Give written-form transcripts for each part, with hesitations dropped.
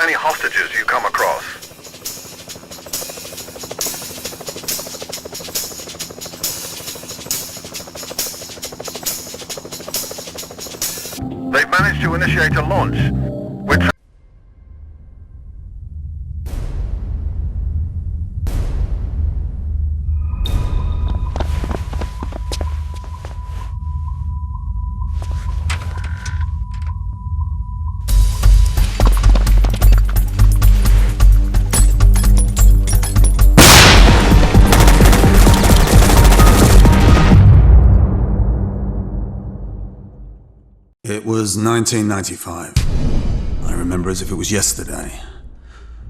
any hostages you come across. They've managed to initiate a launch. We're It was 1995. I remember as if it was yesterday.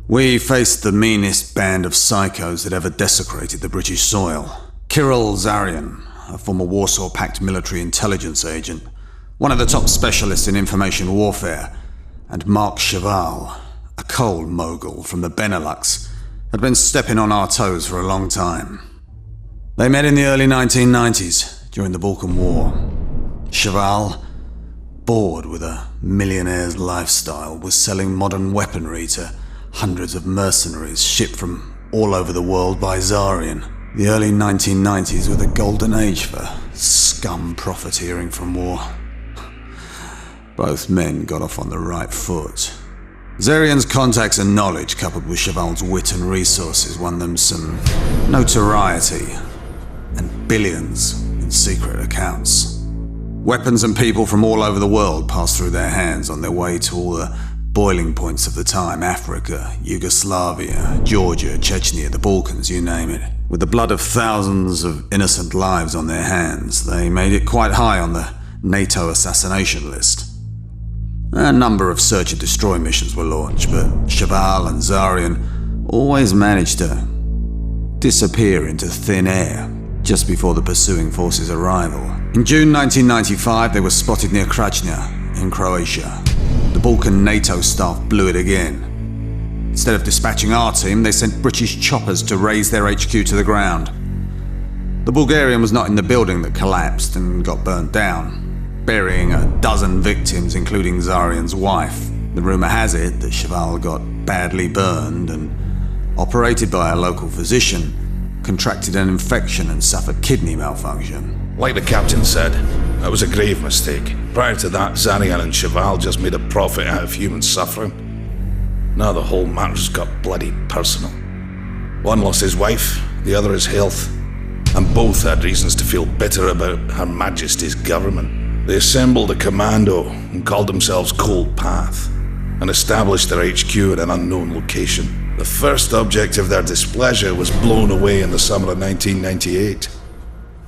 We faced the meanest band of psychos that ever desecrated the British soil. Kirill Zarian, a former Warsaw Pact military intelligence agent, one of the top specialists in information warfare, and Mark Cheval, a coal mogul from the Benelux, had been stepping on our toes for a long time. They met in the early 1990s, during the Balkan War. Cheval, bored with a millionaire's lifestyle, was selling modern weaponry to hundreds of mercenaries shipped from all over the world by Zarian. The early 1990s were the golden age for scum profiteering from war. Both men got off on the right foot. Zarian's contacts and knowledge, coupled with Cheval's wit and resources, won them some notoriety and billions in secret accounts. Weapons and people from all over the world passed through their hands on their way to all the boiling points of the time: Africa, Yugoslavia, Georgia, Chechnya, the Balkans, you name it. With the blood of thousands of innocent lives on their hands, they made it quite high on the NATO assassination list. A number of search and destroy missions were launched, but Cheval and Zarian always managed to disappear into thin air just before the pursuing forces' arrival. In June 1995, they were spotted near Krajina in Croatia. The Balkan NATO staff blew it again. Instead of dispatching our team, they sent British choppers to raze their HQ to the ground. The Bulgarian was not in the building that collapsed and got burnt down, burying a dozen victims, including Zarian's wife. The rumor has it that Cheval got badly burned and, operated by a local physician, contracted an infection and suffered kidney malfunction. Like the captain said, that was a grave mistake. Prior to that, Zarian and Cheval just made a profit out of human suffering. Now the whole matter's got bloody personal. One lost his wife, the other his health, and both had reasons to feel bitter about Her Majesty's government. They assembled a commando and called themselves Cold Path, and established their HQ at an unknown location. The first object of their displeasure was blown away in the summer of 1998,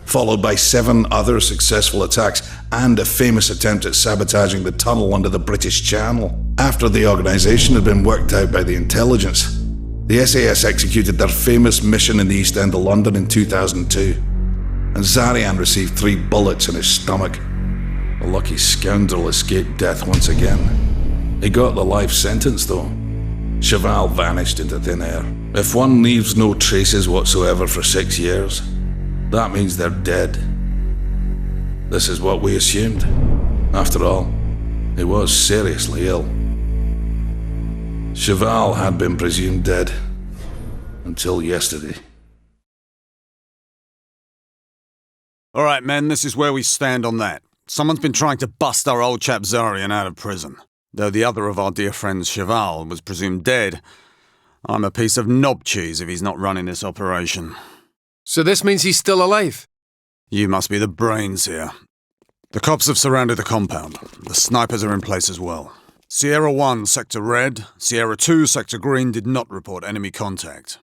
followed by 7 other successful attacks and a famous attempt at sabotaging the tunnel under the British Channel. After the organisation had been worked out by the intelligence, the SAS executed their famous mission in the East End of London in 2002, and Zarian received 3 bullets in his stomach. The lucky scoundrel escaped death once again. He got the life sentence though. Cheval vanished into thin air. If one leaves no traces whatsoever for 6 years, that means they're dead. This is what we assumed. After all, he was seriously ill. Cheval had been presumed dead until yesterday. All right, men, this is where we stand on that. Someone's been trying to bust our old chap Zarian out of prison. Though the other of our dear friends, Cheval, was presumed dead, I'm a piece of knob cheese if he's not running this operation. So this means he's still alive? You must be the brains here. The cops have surrounded the compound. The snipers are in place as well. Sierra 1, Sector Red, Sierra 2, Sector Green did not report enemy contact.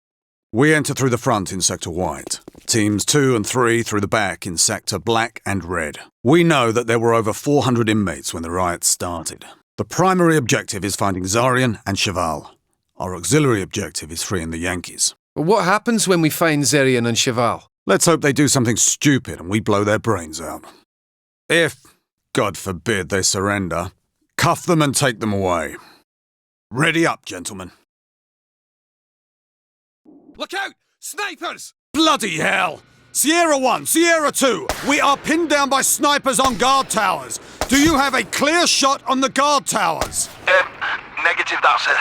We enter through the front in Sector White. Teams 2 and 3 through the back in Sector Black and Red. We know that there were over 400 inmates when the riots started. The primary objective is finding Zarian and Cheval. Our auxiliary objective is freeing the Yankees. Well, what happens when we find Zarian and Cheval? Let's hope they do something stupid and we blow their brains out. If, God forbid, they surrender, cuff them and take them away. Ready up, gentlemen. Look out! Snipers! Bloody hell! Sierra 1, Sierra 2, we are pinned down by snipers on guard towers. Do you have a clear shot on the guard towers? Negative, that's it.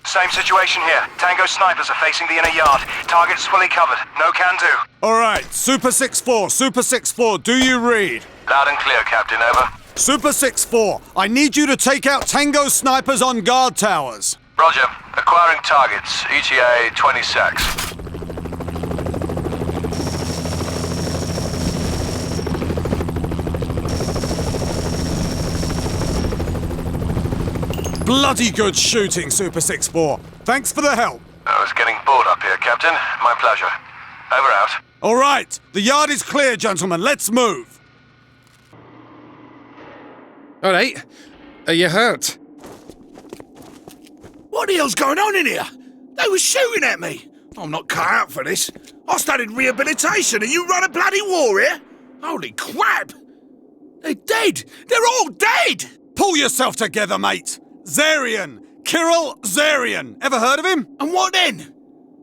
Same situation here. Tango snipers are facing the inner yard. Target's fully covered. No can do. Alright, Super 6-4, Super 6-4, do you read? Loud and clear, Captain. Over. Super 6-4, I need you to take out Tango snipers on guard towers. Roger. Acquiring targets. ETA 20 secs. Bloody good shooting, Super 6-4. Thanks for the help. I was getting bored up here, Captain. My pleasure. Over out. Alright, the yard is clear, gentlemen. Let's move. All right. Are you hurt? What the hell's going on in here? They were shooting at me. I'm not cut out for this. I studied rehabilitation and you run a bloody war here? Holy crap! They're dead! They're all dead! Pull yourself together, mate. Zarian. Kirill Zarian. Ever heard of him? And what then?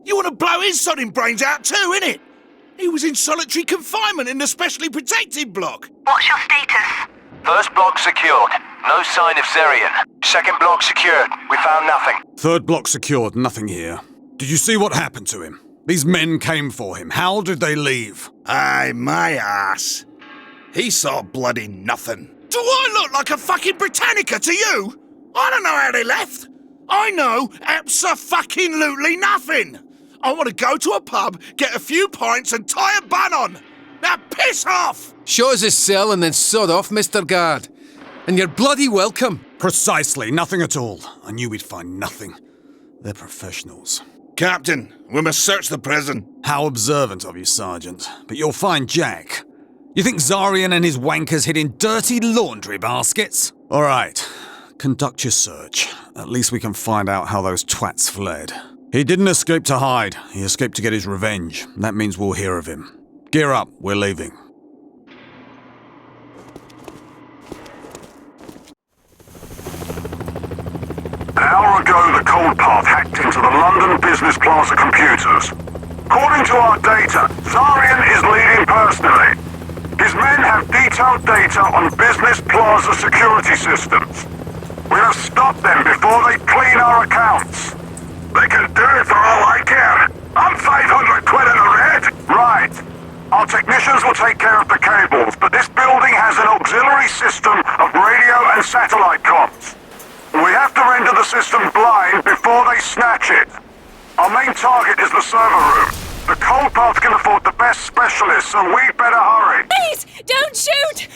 You want to blow his sodding brains out too, innit? He was in solitary confinement in the specially protected block. What's your status? First block secured. No sign of Zarian. Second block secured. We found nothing. Third block secured, nothing here. Did you see what happened to him? These men came for him. How did they leave? Aye, my ass. He saw bloody nothing. Do I look like a fucking Britannica to you? I don't know how they left. I know abso-fucking-lutely nothing. I want to go to a pub, get a few pints and tie a bun on. Now piss off! Show us his cell and then sod off, Mr. Guard. And you're bloody welcome. Precisely, nothing at all. I knew we'd find nothing. They're professionals. Captain, we must search the prison. How observant of you, Sergeant. But you'll find Jack. You think Zarian and his wankers hid in dirty laundry baskets? All right, conduct your search. At least we can find out how those twats fled. He didn't escape to hide. He escaped to get his revenge. That means we'll hear of him. Gear up, we're leaving. An hour ago, the Cold Path hacked into the London Business Plaza computers. According to our data, Zarian is leading personally. His men have detailed data on Business Plaza security systems. We have stopped them before they clean our accounts. They can do it for all I care. I'm 500 quid in the red. Right. Our technicians will take care of the cables, but this building has an auxiliary system of radio and satellite comms. We have to render the system blind before they snatch it. Our main target is the server room. The Cold Path can afford the best specialists, so we'd better hurry. Please, don't shoot!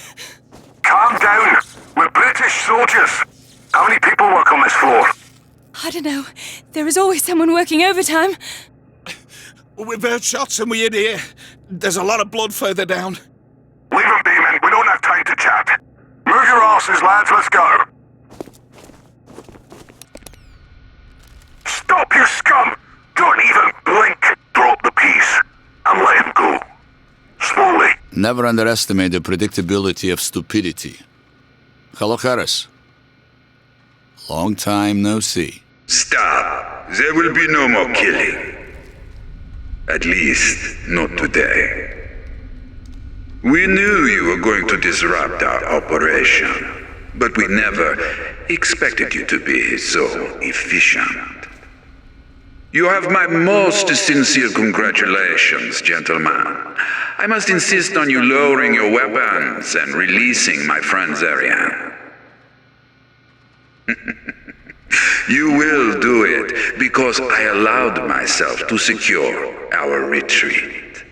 Calm down. We're British soldiers. How many people work on this floor? I don't know. There is always someone working overtime. We've heard shots and we're in here. There's a lot of blood further down. Leave them be, men. We don't have time to chat. Move your asses, lads. Let's go. Stop, you scum! Don't even blink! Drop the piece and let him go. Slowly. Never underestimate the predictability of stupidity. Hello, Harris. Long time no see. Stop. There will be no more killing. At least, not today. We knew you were going to disrupt our operation, but we never expected you to be so efficient. You have my most sincere congratulations, gentlemen. I must insist on you lowering your weapons and releasing my friend Zarian. You will do it because I allowed myself to secure our retreat.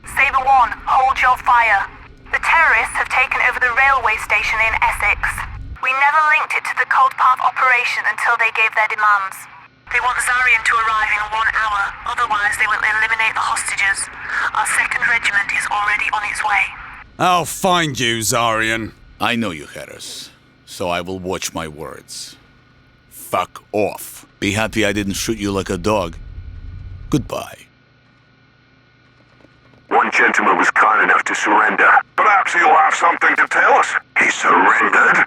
Saber 1, hold your fire. The terrorists have taken over the railway station in Essex. We never linked it to the Cold Path operation until they gave their demands. They want Zarian to arrive in 1 hour, otherwise they will eliminate the hostages. Our 2nd regiment is already on its way. I'll find you, Zarian. I know you, Harris, so I will watch my words. Fuck off. Be happy I didn't shoot you like a dog. Goodbye. One gentleman was kind enough to surrender. Perhaps he'll have something to tell us. He surrendered?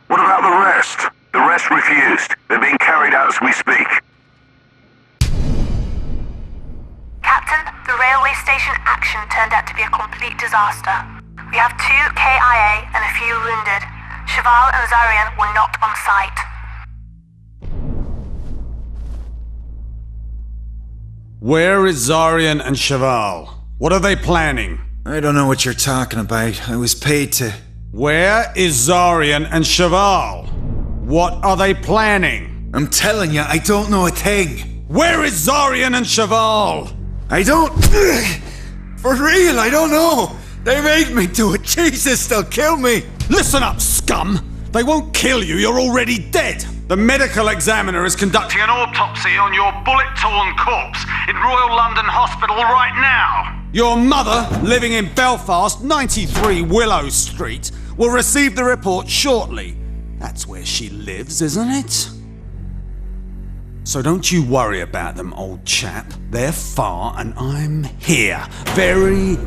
What about the rest? The rest refused. They're being carried out as we speak. Captain, the railway station action turned out to be a complete disaster. We have 2 KIA and a few wounded. Cheval and Zarian were not on site. Where is Zarian and Cheval? What are they planning? I don't know what you're talking about. I was paid to... Where is Zarian and Cheval? What are they planning? I'm telling you, I don't know a thing. Where is Zarian and Cheval? I don't... For real, I don't know. They made me do it. Jesus, they'll kill me. Listen up, scum! They won't kill you, you're already dead! The medical examiner is conducting an autopsy on your bullet-torn corpse in Royal London Hospital right now! Your mother, living in Belfast, 93 Willow Street, will receive the report shortly. That's where she lives, isn't it? So don't you worry about them, old chap. They're far and I'm here. Very,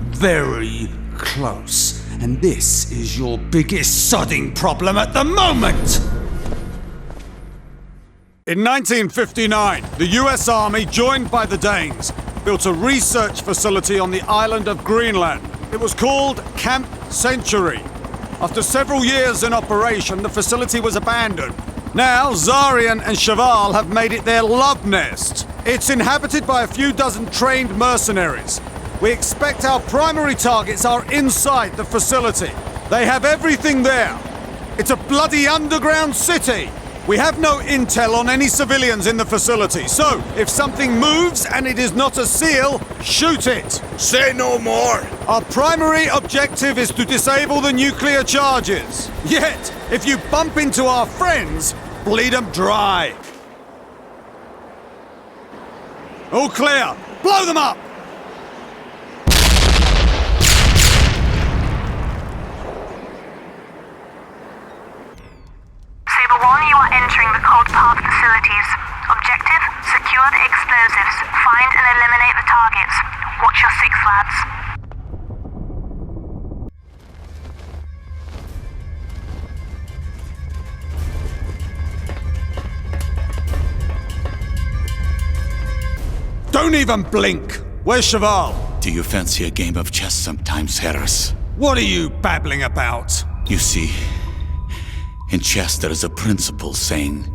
very close. And this is your biggest sodding problem at the moment! In 1959, the US Army, joined by the Danes, built a research facility on the island of Greenland. It was called Camp Century. After several years in operation, the facility was abandoned. Now, Zarian and Cheval have made it their love nest. It's inhabited by a few dozen trained mercenaries. We expect our primary targets are inside the facility. They have everything there. It's a bloody underground city. We have no intel on any civilians in the facility, so if something moves and it is not a SEAL, shoot it. Say no more. Our primary objective is to disable the nuclear charges. Yet, if you bump into our friends, bleed them dry. All clear. Blow them up! Saber 1, you are entering the Cold Path facilities. Objective, secure the explosives. Find and eliminate the targets. Watch your 6, lads. Don't even blink! Where's Cheval? Do you fancy a game of chess sometimes, Harris? What are you babbling about? You see, in chess there is a principle saying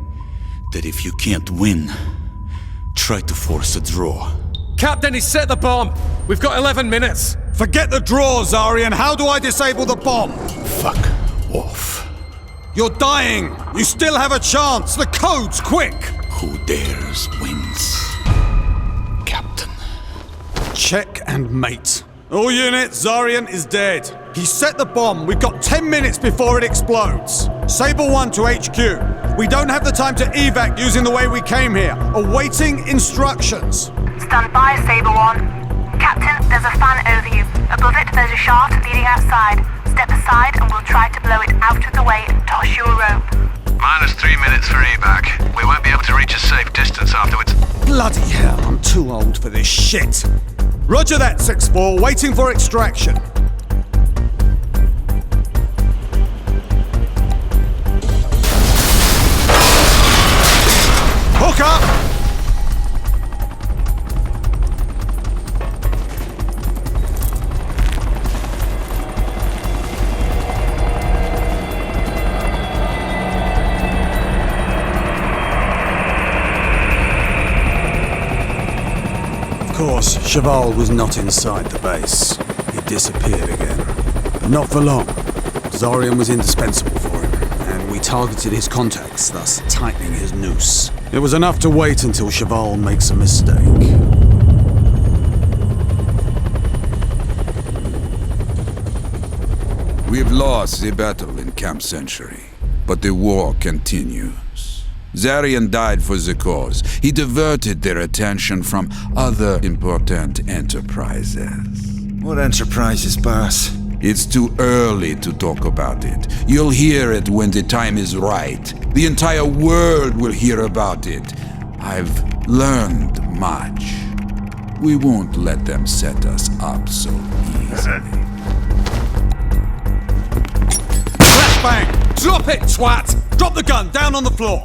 that if you can't win, try to force a draw. Captain, he set the bomb! We've got 11 minutes! Forget the draw, Zarian. How do I disable the bomb? Fuck off. You're dying! You still have a chance! The code's quick! Who dares wins. Captain. Check and mate. All units, Zarian is dead. He set the bomb. We've got 10 minutes before it explodes. Saber 1 to HQ. We don't have the time to evac using the way we came here. Awaiting instructions. Stand by, Saber 1. Captain, there's a fan over you. Above it, there's a shaft leading outside. Step aside and we'll try to blow it out of the way and toss you a rope. Minus 3 minutes for evac. We won't be able to reach a safe distance afterwards. Bloody hell, I'm too old for this shit. Roger that, 6-4, waiting for extraction. Hook up! Of course, Cheval was not inside the base. He disappeared again. But not for long. Zarian was indispensable for him, and we targeted his contacts, thus tightening his noose. It was enough to wait until Cheval makes a mistake. We've lost the battle in Camp Century, but the war continues. Zarian died for the cause. He diverted their attention from other important enterprises. What enterprises, boss? It's too early to talk about it. You'll hear it when the time is right. The entire world will hear about it. I've learned much. We won't let them set us up so easily. Bang! Drop it, twat! Drop the gun down on the floor!